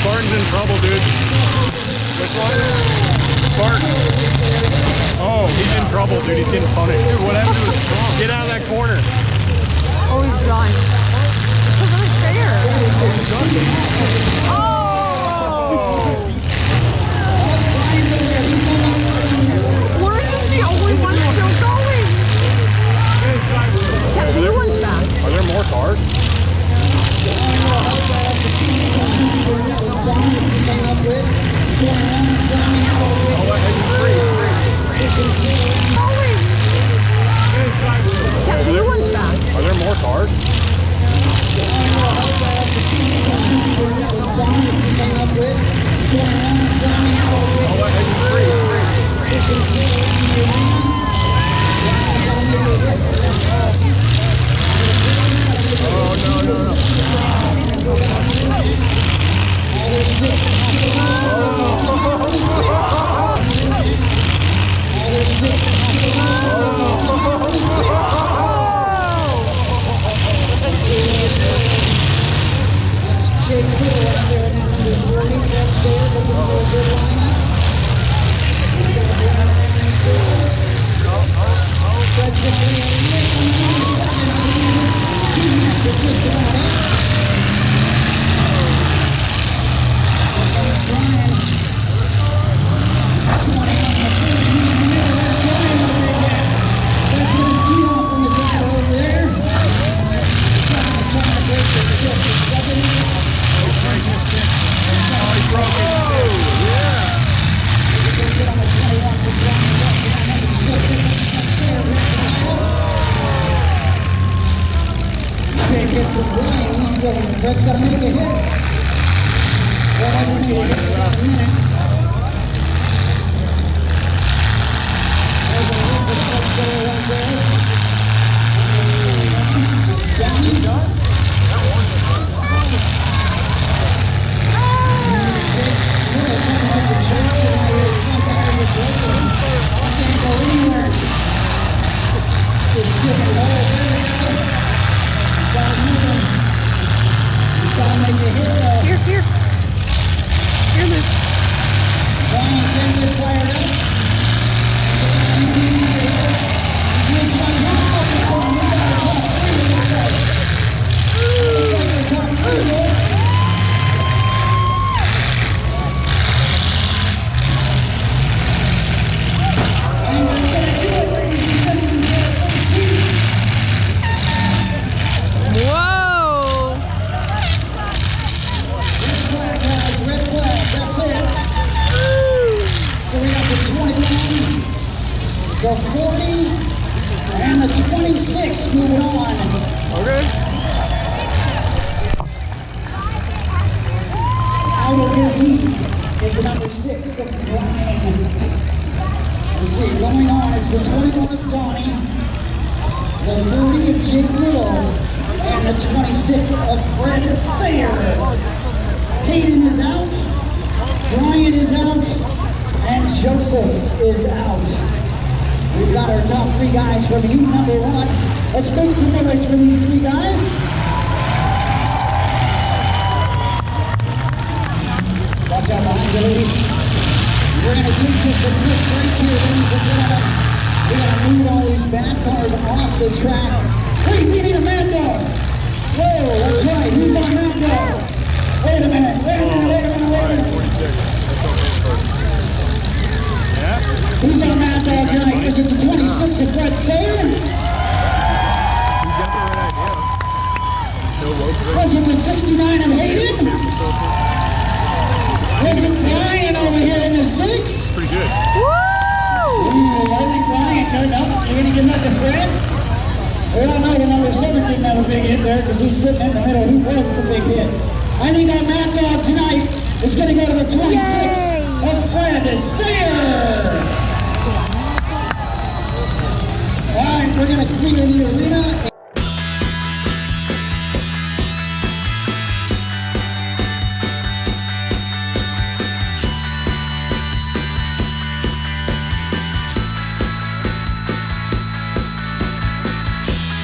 Spartan's in trouble, dude. Which one? Spartan. Oh, he's in trouble, dude. He's getting punished. Dude, what happened to his trunk? Get out of that corner. Oh, he's done. It's really fair. Oh! We're just the only one still going. Yeah, the new one's back. Are there more cars? Yeah, the new one's back. Are there more cars? Fred's got to make a hit. Fred hasn't made a hit for about a minute. There's a little bit of Fred there right there. Johnny. Can't go anywhere. Just give it all there. Gotta move him. Gotta make a hit though. Here, here. Here, Luke. Brian Taylor fired up. He's one hit before we got a top three. Looks like the top three, boy. And that's gonna do it, ladies and gentlemen. Whoa! Red flag, that's it. So we got the 21, the 40, and the 26 moving on. Okay. Out of his heat is the number 6 of Brian. Let's see, going on is the 21 of Donnie, the 30 of Jake Little, and the 26 of Fred Sayer. Hayden is out, Brian is out, and Joseph is out. We've got our top 3 guys from heat number 1. Let's make some noise for these 3 guys. Watch out behind you, ladies. We're going to take just a quick break here, ladies and gentlemen. We're going to move all these back cars off the track. Hey, we need a mad dog. Whoa, that's right, who's on mad dog? Wait a minute. Yeah. Who's on Mad Dog tonight? Is it the 26 of Fred Sayer? He's got the right idea. Was it the 69 of Hayden? Was it Brian over here in the 6? Pretty good. Woo! Ooh, I think Brian turned up. You're going to give that to Fred? We all know the number 7 didn't have a big hit there because he's sitting in the middle. He was the big hit. I think our Mad Dog tonight is going to go to the 26 of Fred Sayer. They're going to clear the arena.